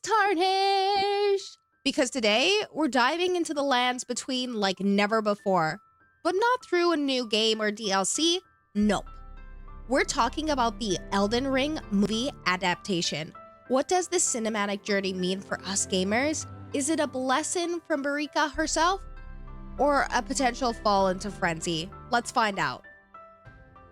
Tarnished! Because today, we're diving into the lands between like never before. But not through a new game or DLC, nope. We're talking about the Elden Ring movie adaptation. What does this cinematic journey mean for us gamers? Is it a blessing from Marika herself? Or a potential fall into frenzy? Let's find out.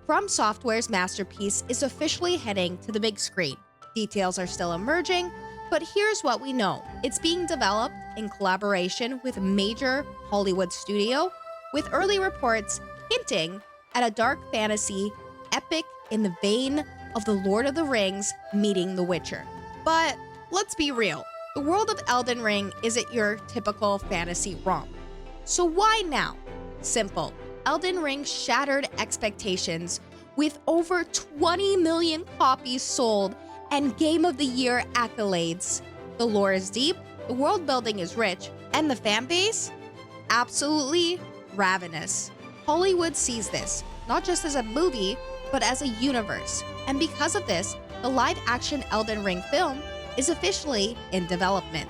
From Software's masterpiece is officially heading to the big screen. Details are still emerging, but here's what we know. It's being developed in collaboration with a major Hollywood studio, with early reports hinting at a dark fantasy epic in the vein of The Lord of the Rings meeting The Witcher. But let's be real, the world of Elden Ring isn't your typical fantasy romp. So why now? Simple. Elden Ring shattered expectations with over 20 million copies sold and Game of the Year accolades. The lore is deep, the world building is rich, and the fan base? Absolutely ravenous. Hollywood sees this, not just as a movie, but as a universe. And because of this, the live-action Elden Ring film is officially in development.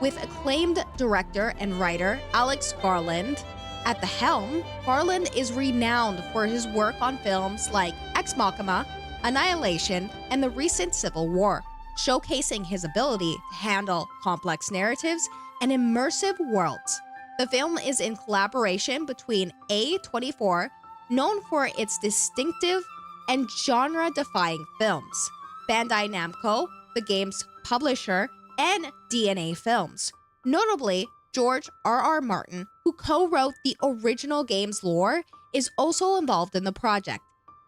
With acclaimed director and writer Alex Garland at the helm, Garland is renowned for his work on films like Ex Machina, Annihilation, and the recent Civil War, showcasing his ability to handle complex narratives and immersive worlds. The film is in collaboration between A24, known for its distinctive and genre-defying films, Bandai Namco, the game's publisher, and DNA Films. Notably, George R.R. Martin, who co-wrote the original game's lore, is also involved in the project,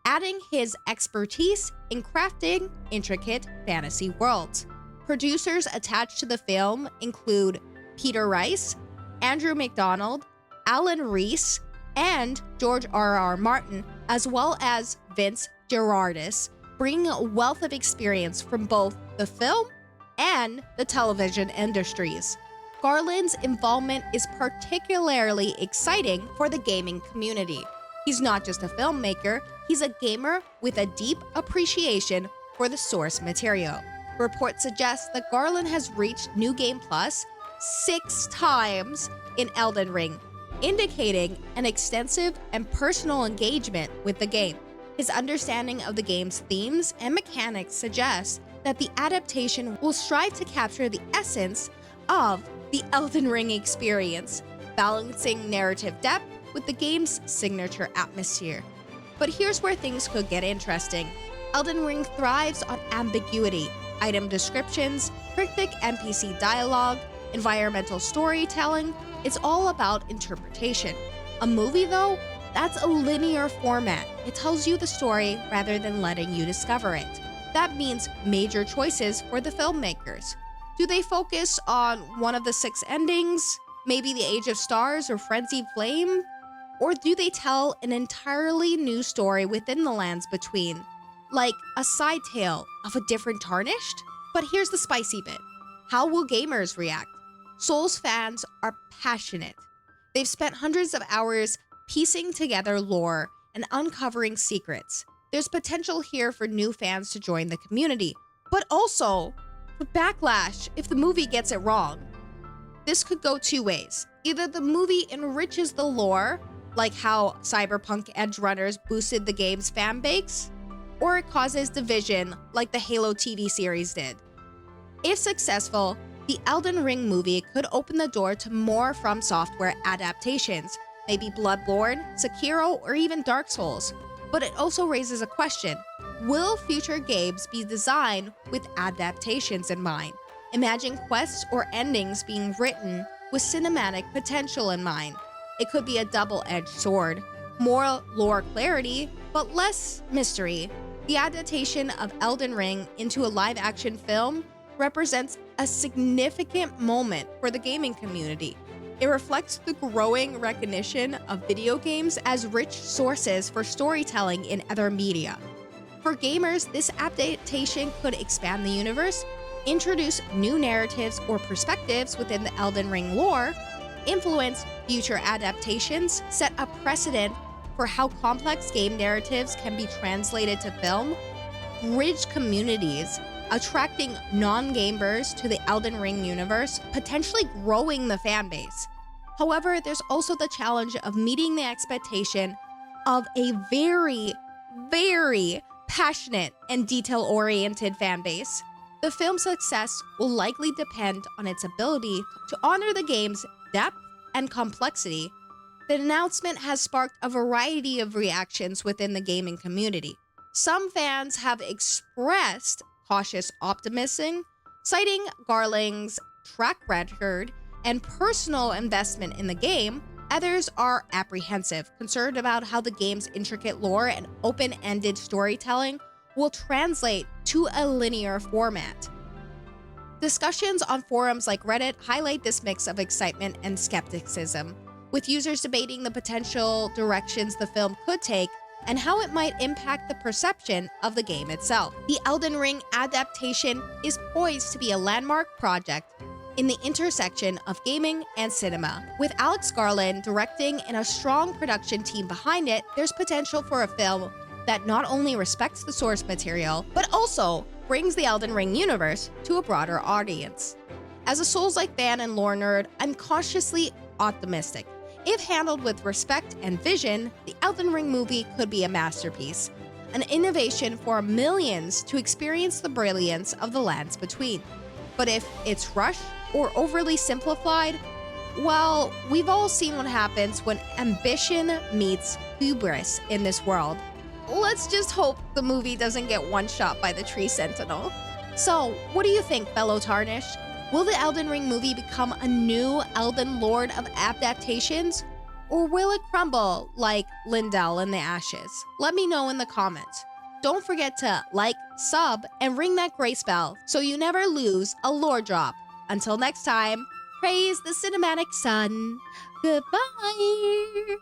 adding his expertise in crafting intricate fantasy worlds. Producers attached to the film include Peter Rice, Andrew McDonald, Alan Reese, and George R.R. Martin, as well as Vince Gerardis, bringing a wealth of experience from both the film and the television industries. Garland's involvement is particularly exciting for the gaming community. He's not just a filmmaker, he's a gamer with a deep appreciation for the source material. Reports suggest that Garland has reached New Game Plus 6 times in Elden Ring, indicating an extensive and personal engagement with the game. His understanding of the game's themes and mechanics suggests that the adaptation will strive to capture the essence of the Elden Ring experience, balancing narrative depth with the game's signature atmosphere. But here's where things could get interesting. Elden Ring thrives on ambiguity, item descriptions, cryptic NPC dialogue, environmental storytelling. It's all about interpretation. A movie, though, that's a linear format. It tells you the story rather than letting you discover it. That means major choices for the filmmakers. Do they focus on one of the 6 endings, maybe the Age of Stars or Frenzied Flame? Or do they tell an entirely new story within the lands between, like a side tale of a different Tarnished? But here's the spicy bit. How will gamers react? Souls fans are passionate. They've spent hundreds of hours piecing together lore and uncovering secrets. There's potential here for new fans to join the community, but also for backlash if the movie gets it wrong. This could go 2 ways. Either the movie enriches the lore, like how Cyberpunk Edge Runners boosted the game's fan base, or it causes division like the Halo TV series did. If successful, the Elden Ring movie could open the door to more From Software adaptations, maybe Bloodborne, Sekiro, or even Dark Souls. But it also raises a question. Will future games be designed with adaptations in mind? Imagine quests or endings being written with cinematic potential in mind. It could be a double-edged sword. More lore clarity, but less mystery. The adaptation of Elden Ring into a live-action film represents a significant moment for the gaming community. It reflects the growing recognition of video games as rich sources for storytelling in other media. For gamers, this adaptation could expand the universe, introduce new narratives or perspectives within the Elden Ring lore, influence future adaptations, set a precedent for how complex game narratives can be translated to film, bridge communities, attracting non-gamers to the Elden Ring universe, potentially growing the fan base. However, there's also the challenge of meeting the expectation of a very, very passionate and detail-oriented fan base. The film's success will likely depend on its ability to honor the game's depth and complexity. The announcement has sparked a variety of reactions within the gaming community. Some fans have expressed cautious optimism, citing Garling's track record and personal investment in the game. Others are apprehensive, concerned about how the game's intricate lore and open-ended storytelling will translate to a linear format. Discussions on forums like Reddit highlight this mix of excitement and skepticism, with users debating the potential directions the film could take and how it might impact the perception of the game itself. The Elden Ring adaptation is poised to be a landmark project in the intersection of gaming and cinema. With Alex Garland directing and a strong production team behind it, there's potential for a film that not only respects the source material, but also brings the Elden Ring universe to a broader audience. As a Souls-like fan and lore nerd, I'm cautiously optimistic. If handled with respect and vision, the Elden Ring movie could be a masterpiece, an innovation for millions to experience the brilliance of the lands between. But if it's rushed or overly simplified, well, we've all seen what happens when ambition meets hubris in this world. Let's just hope the movie doesn't get one shot by the Tree Sentinel. So, what do you think, fellow Tarnished? Will the Elden Ring movie become a new Elden Lord of adaptations? Or will it crumble like Lindell in the ashes? Let me know in the comments. Don't forget to like, sub, and ring that grace bell so you never lose a lore drop. Until next time, praise the cinematic sun. Goodbye!